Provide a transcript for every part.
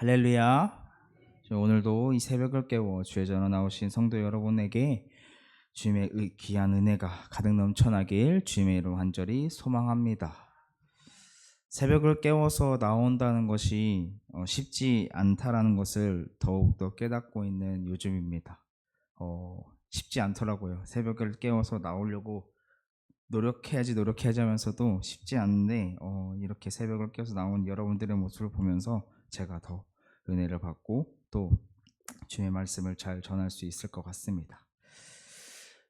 할렐루야. 오늘도 이 새벽을 깨워 주의 전에 나오신 성도 여러분에게 주님의 귀한 은혜가 가득 넘쳐나길 주님의 이름 간절히 소망합니다. 새벽을 깨워서 나온다는 것이 쉽지 않다라는 것을 더욱더 깨닫고 있는 요즘입니다. 쉽지 않더라고요. 새벽을 깨워서 나오려고 노력해야지 하면서도 쉽지 않은데 이렇게 새벽을 깨워서 나온 여러분들의 모습을 보면서 제가 더 은혜를 받고 또 주의 말씀을 잘 전할 수 있을 것 같습니다.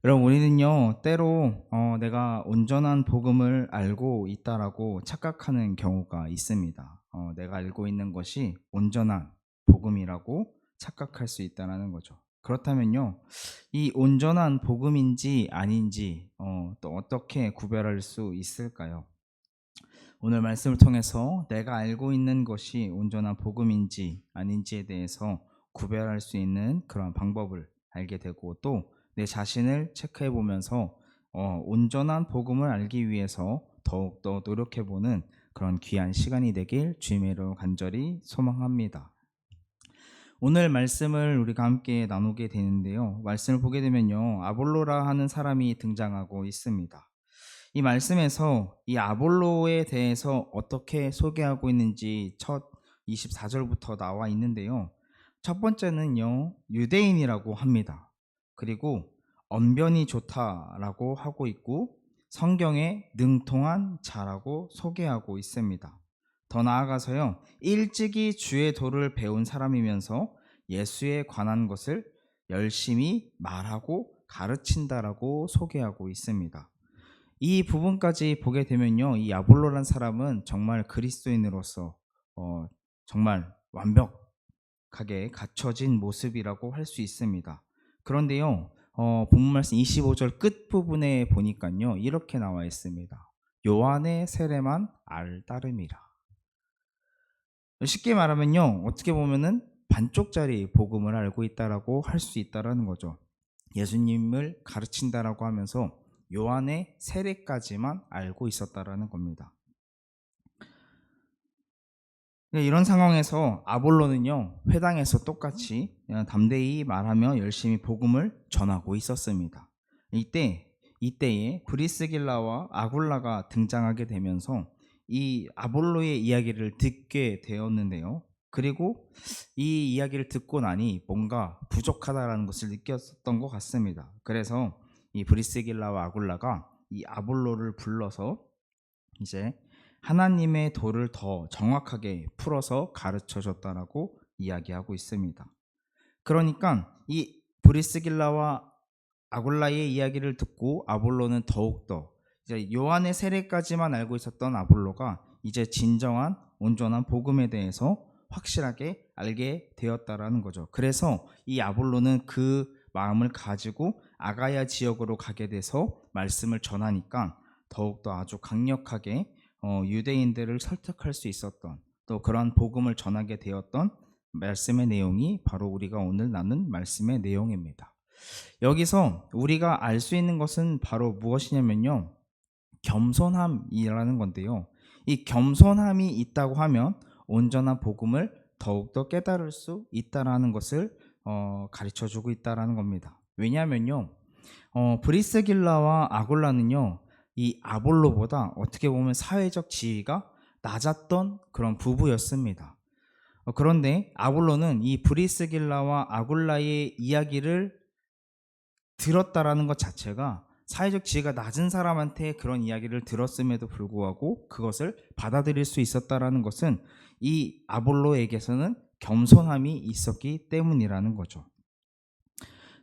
여러분, 우리는요 때로 내가 온전한 복음을 알고 있다라고 착각하는 경우가 있습니다. 내가 알고 있는 것이 온전한 복음이라고 착각할 수 있다는 거죠. 그렇다면요, 이 온전한 복음인지 아닌지 또 어떻게 구별할 수 있을까요? 오늘 말씀을 통해서 내가 알고 있는 것이 온전한 복음인지 아닌지에 대해서 구별할 수 있는 그런 방법을 알게 되고, 또 내 자신을 체크해 보면서 온전한 복음을 알기 위해서 더욱더 노력해 보는 그런 귀한 시간이 되길 주님의 이름으로 간절히 소망합니다. 오늘 말씀을 우리가 함께 나누게 되는데요, 말씀을 보게 되면요, 아볼로라 하는 사람이 등장하고 있습니다. 이 말씀에서 이 아볼로에 대해서 어떻게 소개하고 있는지 첫 24절부터 나와 있는데요, 첫 번째는요, 유대인이라고 합니다. 그리고 언변이 좋다라고 하고 있고, 성경에 능통한 자라고 소개하고 있습니다. 더 나아가서요, 일찍이 주의 도를 배운 사람이면서 예수에 관한 것을 열심히 말하고 가르친다라고 소개하고 있습니다. 이 부분까지 보게 되면요, 이 아볼로란 사람은 정말 그리스도인으로서 정말 완벽하게 갖춰진 모습이라고 할 수 있습니다. 그런데요, 본문 말씀 25절 끝부분에 보니까요, 이렇게 나와 있습니다. 요한의 세례만 알따름이라. 쉽게 말하면요, 어떻게 보면은 반쪽짜리 복음을 알고 있다라고 할 수 있다라는 거죠. 예수님을 가르친다라고 하면서 요한의 세례까지만 알고 있었다라는 겁니다. 이런 상황에서 아볼로는요, 회당에서 똑같이 그냥 담대히 말하며 열심히 복음을 전하고 있었습니다. 이때에 브리스길라와 아굴라가 등장하게 되면서 이 아볼로의 이야기를 듣게 되었는데요, 그리고 이 이야기를 듣고 나니 뭔가 부족하다라는 것을 느꼈던 것 같습니다. 그래서 이 브리스길라와 아굴라가 이 아볼로를 불러서 이제 하나님의 도를 더 정확하게 풀어서 가르쳐 줬다라고 이야기하고 있습니다. 그러니까 이 브리스길라와 아굴라의 이야기를 듣고 아볼로는 더욱더 이제 요한의 세례까지만 알고 있었던 아볼로가 이제 진정한 온전한 복음에 대해서 확실하게 알게 되었다라는 거죠. 그래서 이 아볼로는 그 마음을 가지고 아가야 지역으로 가게 돼서 말씀을 전하니까 더욱더 아주 강력하게 유대인들을 설득할 수 있었던, 또 그러한 복음을 전하게 되었던 말씀의 내용이 바로 우리가 오늘 나눈 말씀의 내용입니다. 여기서 우리가 알 수 있는 것은 바로 무엇이냐면요, 겸손함이라는 건데요, 이 겸손함이 있다고 하면 온전한 복음을 더욱더 깨달을 수 있다라는 것을 가르쳐주고 있다라는 겁니다. 왜냐하면요, 브리스길라와 아굴라는요, 이 아볼로보다 어떻게 보면 사회적 지위가 낮았던 그런 부부였습니다. 그런데 아볼로는 이 브리스길라와 아굴라의 이야기를 들었다라는 것 자체가, 사회적 지위가 낮은 사람한테 그런 이야기를 들었음에도 불구하고 그것을 받아들일 수 있었다라는 것은 이 아볼로에게서는 겸손함이 있었기 때문이라는 거죠.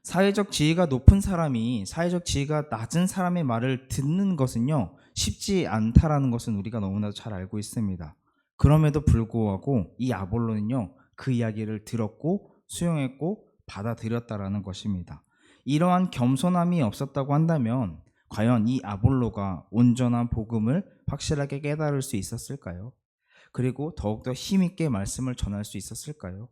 사회적 지위가 높은 사람이 사회적 지위가 낮은 사람의 말을 듣는 것은요, 쉽지 않다라는 것은 우리가 너무나도 잘 알고 있습니다. 그럼에도 불구하고 이 아볼로는요, 그 이야기를 들었고 수용했고 받아들였다라는 것입니다. 이러한 겸손함이 없었다고 한다면 과연 이 아볼로가 온전한 복음을 확실하게 깨달을 수 있었을까요? 그리고 더욱더 힘있게 말씀을 전할 수 있었을까요?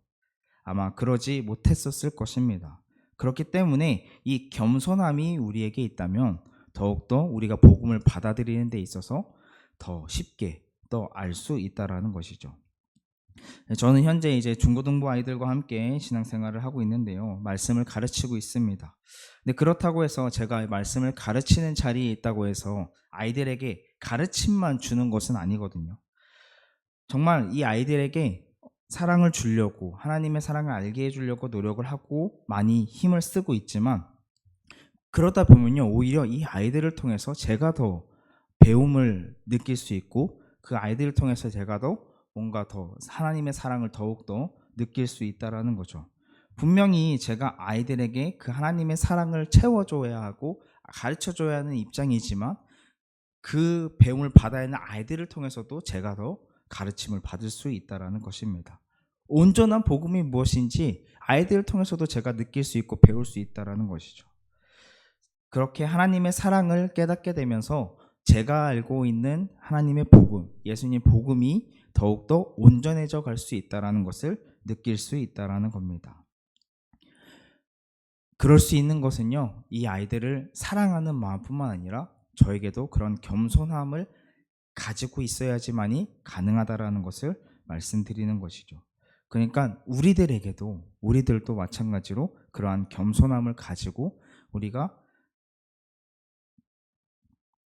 아마 그러지 못했었을 것입니다. 그렇기 때문에 이 겸손함이 우리에게 있다면 더욱더 우리가 복음을 받아들이는 데 있어서 더 쉽게 더 알 수 있다라는 것이죠. 저는 현재 이제 중고등부 아이들과 함께 신앙생활을 하고 있는데요. 말씀을 가르치고 있습니다. 근데 그렇다고 해서 제가 말씀을 가르치는 자리에 있다고 해서 아이들에게 가르침만 주는 것은 아니거든요. 정말 이 아이들에게 사랑을 주려고, 하나님의 사랑을 알게 해주려고 노력을 하고 많이 힘을 쓰고 있지만, 그러다 보면요, 오히려 이 아이들을 통해서 제가 더 배움을 느낄 수 있고, 그 아이들을 통해서 제가 더 뭔가 더 하나님의 사랑을 더욱더 느낄 수 있다라는 거죠. 분명히 제가 아이들에게 그 하나님의 사랑을 채워줘야 하고 가르쳐줘야 하는 입장이지만, 그 배움을 받아야 하는 아이들을 통해서도 제가 더 가르침을 받을 수 있다라는 것입니다. 온전한 복음이 무엇인지 아이들을 통해서도 제가 느낄 수 있고 배울 수 있다라는 것이죠. 그렇게 하나님의 사랑을 깨닫게 되면서 제가 알고 있는 하나님의 복음, 예수님 복음이 더욱더 온전해져 갈 수 있다라는 것을 느낄 수 있다라는 겁니다. 그럴 수 있는 것은요, 이 아이들을 사랑하는 마음뿐만 아니라 저에게도 그런 겸손함을 가지고 있어야지만이 가능하다라는 것을 말씀드리는 것이죠. 그러니까 우리들도 마찬가지로 그러한 겸손함을 가지고 우리가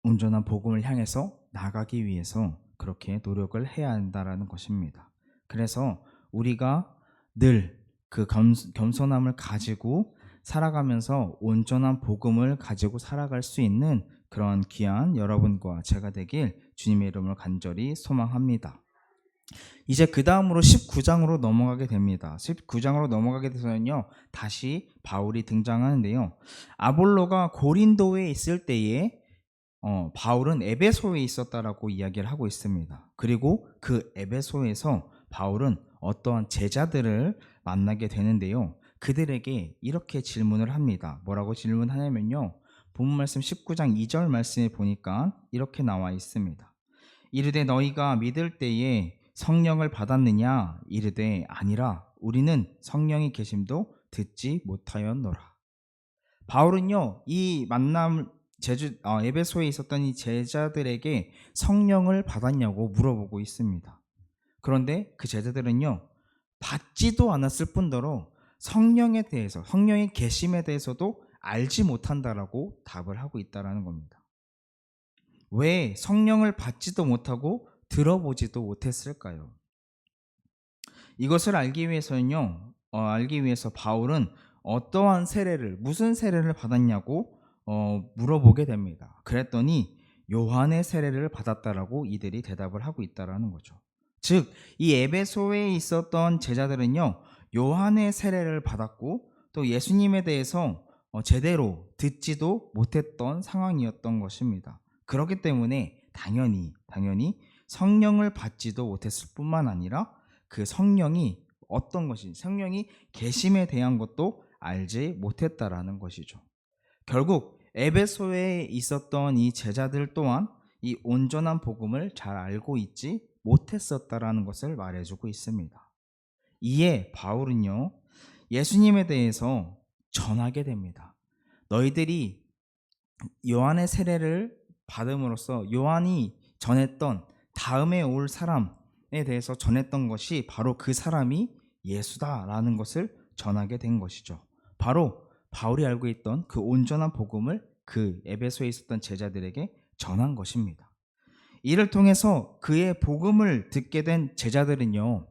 온전한 복음을 향해서 나가기 위해서 그렇게 노력을 해야 한다라는 것입니다. 그래서 우리가 늘 그 겸손함을 가지고 살아가면서 온전한 복음을 가지고 살아갈 수 있는 그런 귀한 여러분과 제가 되길 주님의 이름으로 간절히 소망합니다. 이제 그 다음으로 19장으로 넘어가게 됩니다. 19장으로 넘어가게 돼서는요, 다시 바울이 등장하는데요. 아볼로가 고린도에 있을 때에 바울은 에베소에 있었다라고 이야기를 하고 있습니다. 그리고 그 에베소에서 바울은 어떠한 제자들을 만나게 되는데요. 그들에게 이렇게 질문을 합니다. 뭐라고 질문하냐면요. 본문 말씀 19장 2절 말씀에 보니까 이렇게 나와 있습니다. 이르되 너희가 믿을 때에 성령을 받았느냐? 이르되 아니라 우리는 성령이 계심도 듣지 못하였노라. 바울은요, 이 만남 에베소에 있었던 이 제자들에게 성령을 받았냐고 물어보고 있습니다. 그런데 그 제자들은요, 받지도 않았을 뿐더러 성령에 대해서, 성령의 계심에 대해서도 알지 못한다라고 답을 하고 있다라는 겁니다. 왜 성령을 받지도 못하고 들어보지도 못했을까요? 이것을 알기 위해서 바울은 어떠한 세례를, 무슨 세례를 받았냐고 물어보게 됩니다. 그랬더니 요한의 세례를 받았다라고 이들이 대답을 하고 있다라는 거죠. 즉, 이 에베소에 있었던 제자들은요, 요한의 세례를 받았고 또 예수님에 대해서 제대로 듣지도 못했던 상황이었던 것입니다. 그렇기 때문에 당연히 성령을 받지도 못했을 뿐만 아니라 그 성령이 어떤 것인지, 성령이 계심에 대한 것도 알지 못했다라는 것이죠. 결국 에베소에 있었던 이 제자들 또한 이 온전한 복음을 잘 알고 있지 못했었다라는 것을 말해주고 있습니다. 이에 바울은요, 예수님에 대해서 전하게 됩니다. 너희들이 요한의 세례를 받음으로써 요한이 전했던 다음에 올 사람에 대해서 전했던 것이 바로 그 사람이 예수다라는 것을 전하게 된 것이죠. 바로 바울이 알고 있던 그 온전한 복음을 그 에베소에 있었던 제자들에게 전한 것입니다. 이를 통해서 그의 복음을 듣게 된 제자들은요,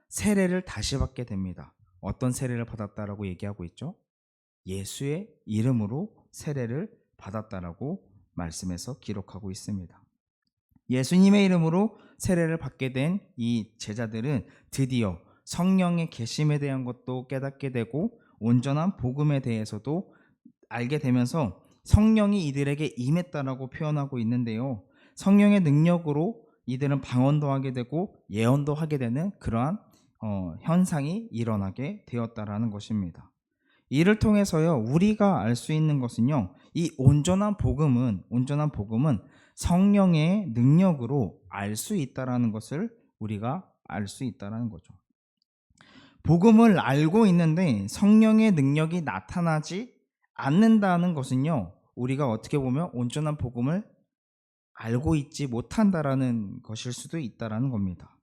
세례를 다시 받게 됩니다. 어떤 세례를 받았다라고 얘기하고 있죠? 예수의 이름으로 세례를 받았다라고 말씀에서 기록하고 있습니다. 예수님의 이름으로 세례를 받게 된 이 제자들은 드디어 성령의 계심에 대한 것도 깨닫게 되고 온전한 복음에 대해서도 알게 되면서 성령이 이들에게 임했다라고 표현하고 있는데요. 성령의 능력으로 이들은 방언도 하게 되고 예언도 하게 되는 그러한 현상이 일어나게 되었다라는 것입니다. 이를 통해서요, 우리가 알 수 있는 것은요, 이 온전한 복음은 성령의 능력으로 알 수 있다라는 것을 우리가 알 수 있다라는 거죠. 복음을 알고 있는데 성령의 능력이 나타나지 않는다는 것은요, 우리가 어떻게 보면 온전한 복음을 알고 있지 못한다라는 것일 수도 있다라는 겁니다.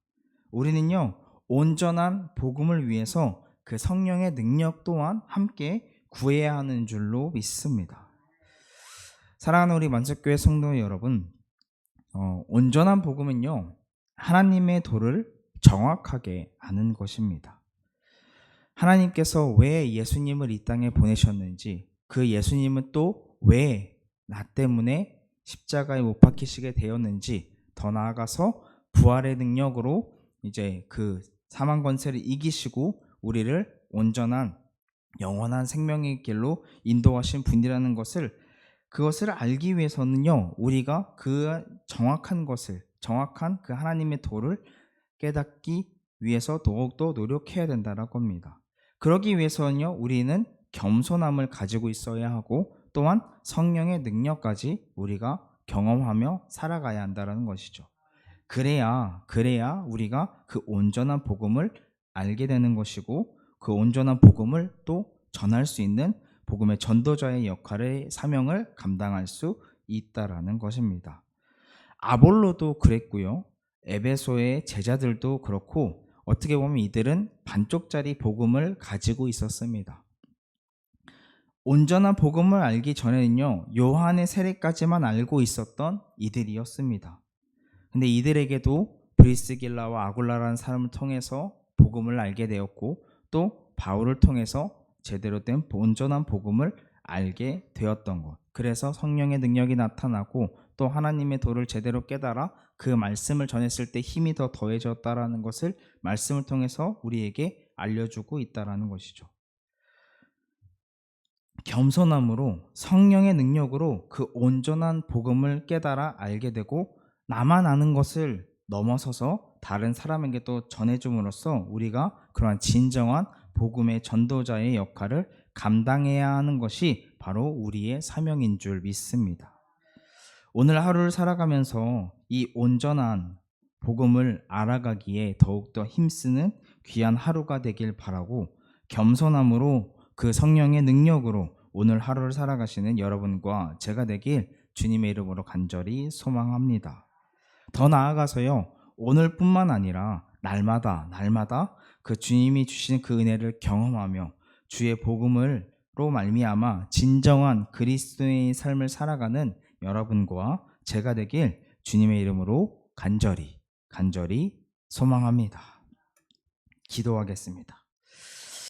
우리는요, 온전한 복음을 위해서 그 성령의 능력 또한 함께 구해야 하는 줄로 믿습니다. 사랑하는 우리 만석교회 성도 여러분, 온전한 복음은요, 하나님의 도를 정확하게 아는 것입니다. 하나님께서 왜 예수님을 이 땅에 보내셨는지, 그 예수님은 또 왜 나 때문에 십자가에 못 박히시게 되었는지, 더 나아가서 부활의 능력으로 이제 그 사망 권세를 이기시고 우리를 온전한 영원한 생명의 길로 인도하신 분이라는 그것을 알기 위해서는요, 우리가 그 정확한 그 하나님의 도를 깨닫기 위해서 더욱더 노력해야 된다라고 합니다. 그러기 위해서는요, 우리는 겸손함을 가지고 있어야 하고 또한 성령의 능력까지 우리가 경험하며 살아가야 한다는 것이죠. 그래야 우리가 그 온전한 복음을 알게 되는 것이고, 그 온전한 복음을 또 전할 수 있는 복음의 전도자의 역할의 사명을 감당할 수 있다라는 것입니다. 아볼로도 그랬고요, 에베소의 제자들도 그렇고, 어떻게 보면 이들은 반쪽짜리 복음을 가지고 있었습니다. 온전한 복음을 알기 전에는요, 요한의 세례까지만 알고 있었던 이들이었습니다. 근데 이들에게도 브리스길라와 아굴라라는 사람을 통해서 복음을 알게 되었고, 또 바울을 통해서 제대로 된 온전한 복음을 알게 되었던 것. 그래서 성령의 능력이 나타나고 또 하나님의 도를 제대로 깨달아 그 말씀을 전했을 때 힘이 더 더해졌다라는 것을 말씀을 통해서 우리에게 알려주고 있다라는 것이죠. 겸손함으로 성령의 능력으로 그 온전한 복음을 깨달아 알게 되고, 나만 아는 것을 넘어서서 다른 사람에게 또 전해줌으로써 우리가 그러한 진정한 복음의 전도자의 역할을 감당해야 하는 것이 바로 우리의 사명인 줄 믿습니다. 오늘 하루를 살아가면서 이 온전한 복음을 알아가기에 더욱더 힘쓰는 귀한 하루가 되길 바라고, 겸손함으로 그 성령의 능력으로 오늘 하루를 살아가시는 여러분과 제가 되길 주님의 이름으로 간절히 소망합니다. 더 나아가서요, 오늘뿐만 아니라 날마다 그 주님이 주신 그 은혜를 경험하며 주의 복음으로 말미암아 진정한 그리스도의 삶을 살아가는 여러분과 제가 되길 주님의 이름으로 간절히 소망합니다. 기도하겠습니다.